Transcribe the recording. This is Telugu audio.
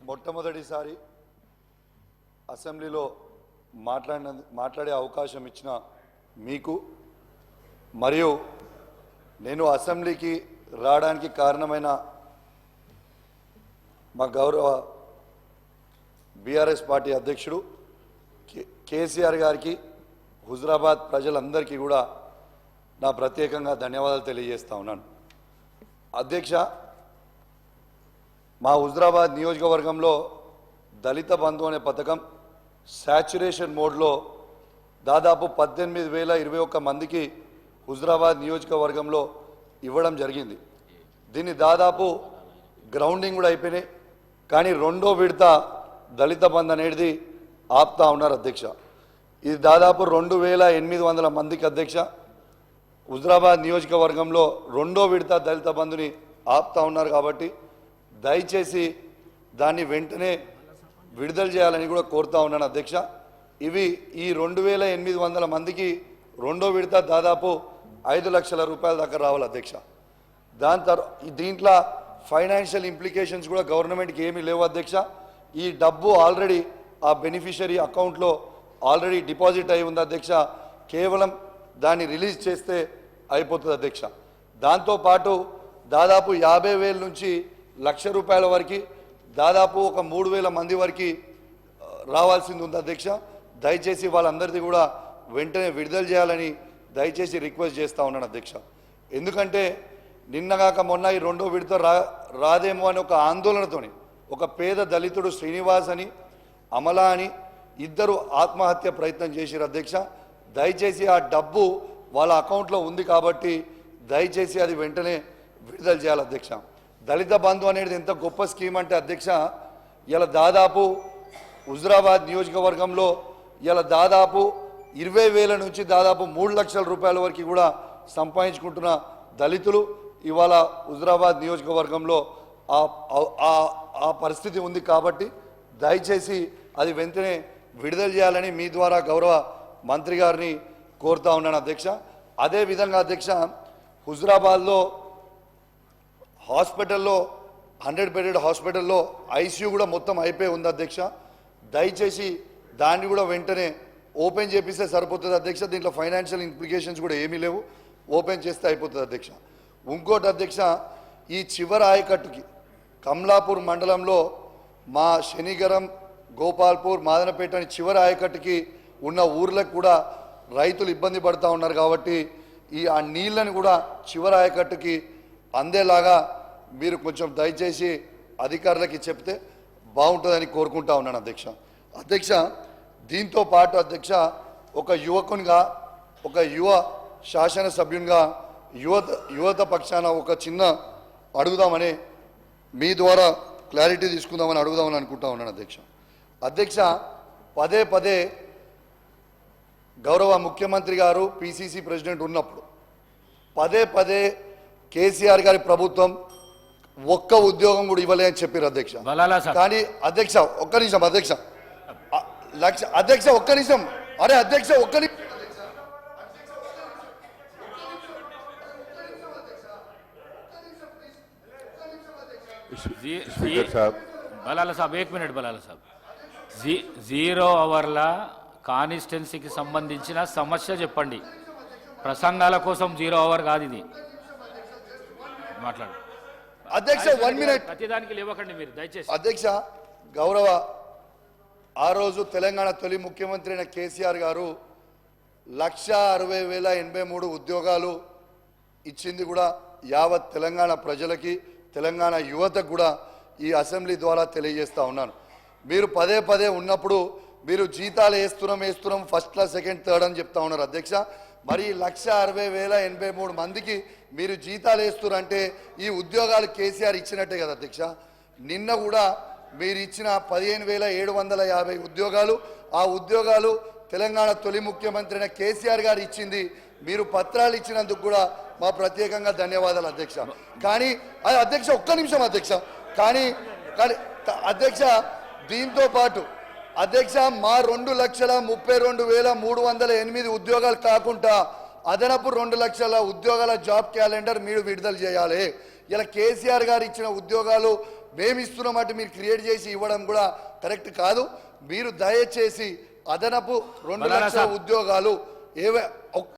మొట్టమొదటిసారి అసెంబ్లీలో మాట్లాడే అవకాశం ఇచ్చిన మీకు మరియు నేను అసెంబ్లీకి రావడానికి కారణమైన మా గౌరవ బీఆర్ఎస్ పార్టీ అధ్యక్షుడు కేసీఆర్ గారికి హుజరాబాద్ ప్రజలందరికీ కూడా నా ప్రత్యేకంగా ధన్యవాదాలు తెలియజేస్తా ఉన్నాను. అధ్యక్ష, మా హుజరాబాద్ నియోజకవర్గంలో దళిత బంధు అనే పథకం సాచ్యురేషన్ మోడ్లో దాదాపు 18,021 మందికి హుజరాబాద్ నియోజకవర్గంలో ఇవ్వడం జరిగింది. దీన్ని దాదాపు గ్రౌండింగ్ కూడా అయిపోయినాయి. కానీ రెండో విడత దళిత బంధు అనేది ఆపుతా ఉన్నారు అధ్యక్ష. ఇది దాదాపు 2,800 మందికి అధ్యక్ష హుజరాబాద్ నియోజకవర్గంలో రెండో విడత దళిత బంధుని ఆపుతా ఉన్నారు. కాబట్టి దయచేసి దాన్ని వెంటనే విడుదల చేయాలని కూడా కోరుతా ఉన్నాను అధ్యక్ష. ఇవి ఈ 2,800 మందికి రెండో విడత దాదాపు 5 లక్షల రూపాయల దాకా రావాలి అధ్యక్ష. దాని తర్వాత దీంట్లో ఫైనాన్షియల్ ఇంప్లికేషన్స్ కూడా గవర్నమెంట్కి ఏమీ లేవు అధ్యక్ష. ఈ డబ్బు ఆల్రెడీ ఆ బెనిఫిషరీ అకౌంట్లో ఆల్రెడీ డిపాజిట్ అయి ఉంది అధ్యక్ష. కేవలం దాన్ని రిలీజ్ చేస్తే అయిపోతుంది అధ్యక్ష. దాంతోపాటు దాదాపు 50,000 నుంచి 1,00,000 రూపాయల వరకు దాదాపు ఒక 3,000 మంది వరకు రావాల్సింది ఉంది అధ్యక్ష. దయచేసి వాళ్ళందరిది కూడా వెంటనే విడుదల చేయాలని దయచేసి రిక్వెస్ట్ చేస్తూ ఉన్నాను అధ్యక్ష. ఎందుకంటే నిన్నగాక మొన్న ఈ రెండో విడత రాదేమో అని ఒక ఆందోళనతోని ఒక పేద దళితుడు శ్రీనివాస్ అని అమలా అని ఇద్దరు ఆత్మహత్య ప్రయత్నం చేశారు అధ్యక్ష. దయచేసి ఆ డబ్బు వాళ్ళ అకౌంట్లో ఉంది కాబట్టి దయచేసి అది వెంటనే విడుదల చేయాలి అధ్యక్ష. దళిత బంధు అనేది ఎంత గొప్ప స్కీమ్ అంటే అధ్యక్ష, ఇలా దాదాపు హుజరాబాద్ నియోజకవర్గంలో ఇలా దాదాపు 20,000 నుంచి దాదాపు 3 లక్షల రూపాయల వరకు కూడా సంపాదించుకుంటున్న దళితులు ఇవాళ హుజరాబాద్ నియోజకవర్గంలో ఆ పరిస్థితి ఉంది. కాబట్టి దయచేసి అది వెంటనే విడుదల చేయాలని మీ ద్వారా గౌరవ మంత్రి గారిని కోరుతా ఉన్నాను అధ్యక్ష. అదేవిధంగా అధ్యక్ష, హుజరాబాద్లో హాస్పిటల్లో 100 బెడెడ్ హాస్పిటల్లో ఐసీయూ కూడా మొత్తం అయిపోయి ఉంది అధ్యక్ష. దయచేసి దాన్ని కూడా వెంటనే ఓపెన్ చేపిస్తే సరిపోతుంది అధ్యక్ష. దీంట్లో ఫైనాన్షియల్ ఇంప్లికేషన్స్ కూడా ఏమీ లేవు, ఓపెన్ చేస్తే అయిపోతుంది అధ్యక్ష. ఇంకోటి అధ్యక్ష, ఈ చివరి ఆయకట్టుకి కమలాపూర్ మండలంలో మా శనిగరం, గోపాల్పూర్, మాదనపేట అని చివరి ఆయకట్టుకి ఉన్న ఊర్లకు కూడా రైతులు ఇబ్బంది పడుతూ ఉన్నారు. కాబట్టి ఆ నీళ్ళని కూడా చివరి ఆయకట్టుకి అందేలాగా మీరు కొంచెం దయచేసి అధికారులకి చెప్తే బాగుంటుందని కోరుకుంటా ఉన్నాను అధ్యక్ష. అధ్యక్ష, దీంతో పాటు అధ్యక్ష, ఒక యువకునిగా, ఒక యువ శాసనసభ్యునిగా యువత పక్షాన ఒక చిన్న అడుగుదామని మీ ద్వారా క్లారిటీ తీసుకుందామని అడుగుదామని అనుకుంటా ఉన్నాను అధ్యక్ష. అధ్యక్ష, పదే పదే గౌరవ ముఖ్యమంత్రి గారు పిసిసి ప్రెసిడెంట్ ఉన్నప్పుడు పదే పదే కేసీఆర్ గారి ప్రభుత్వం ఒక్క ఉద్యోగం కూడా ఇవ్వలే అని చెప్పారు అధ్యక్ష. కానీ అధ్యక్ష ఒక్క నిమిషం అధ్యక్ష, అధ్యక్ష ఒక్క నిమిషం, అరే అధ్యక్ష ఒక్క నిమిషం, బలాలా సాబ్ 1 మినిట్. బలాలా సాబ్ 0 అవర్ల కాన్స్టిట్యున్సీకి సంబంధించిన సమస్య చెప్పండి. ప్రసంగాల కోసం 0 అవర్ కాదు ఇది. మాట్లాడు అధ్యక్ష. 1 మినిట్. ప్రతిదానికి లేవకండి మీరు దయచేసి. అధ్యక్ష, గౌరవ ఆ రోజు తెలంగాణ తొలి ముఖ్యమంత్రి అయిన కేసీఆర్ గారు 1,60,083 ఉద్యోగాలు ఇచ్చింది కూడా యావత్ తెలంగాణ ప్రజలకి, తెలంగాణ యువతకు కూడా ఈ అసెంబ్లీ ద్వారా తెలియజేస్తా ఉన్నాను. మీరు పదే పదే ఉన్నప్పుడు మీరు జీతాలు వేస్తున్నాం ఫస్ట్ క్లాస్, సెకండ్, థర్డ్ అని చెప్తా ఉన్నారు అధ్యక్ష. మరి 1,60,083 మందికి మీరు జీతాలు వేస్తున్నారంటే ఈ ఉద్యోగాలు కేసీఆర్ ఇచ్చినట్టే కదా అధ్యక్ష. నిన్న కూడా మీరు ఇచ్చిన 15,750 ఉద్యోగాలు, ఆ ఉద్యోగాలు తెలంగాణ తొలి ముఖ్యమంత్రి అయిన కేసీఆర్ గారు ఇచ్చింది. మీరు పత్రాలు ఇచ్చినందుకు కూడా మా ప్రత్యేకంగా ధన్యవాదాలు అధ్యక్ష. కానీ అధ్యక్ష ఒక్క నిమిషం అధ్యక్ష, కానీ అధ్యక్ష దీంతో పాటు అధ్యక్ష మా 2,32,308 ఉద్యోగాలు కాకుండా అదనపు 2 లక్షల ఉద్యోగాల జాబ్ క్యాలెండర్ మీరు విడుదల చేయాలి. ఇలా కేసీఆర్ గారు ఇచ్చిన ఉద్యోగాలు మేము ఇస్తున్నమాట మీరు క్రియేట్ చేసి ఇవ్వడం కూడా కరెక్ట్ కాదు. మీరు దయచేసి అదనపు 2 బలాలా లక్షల సాబ్. ఉద్యోగాలు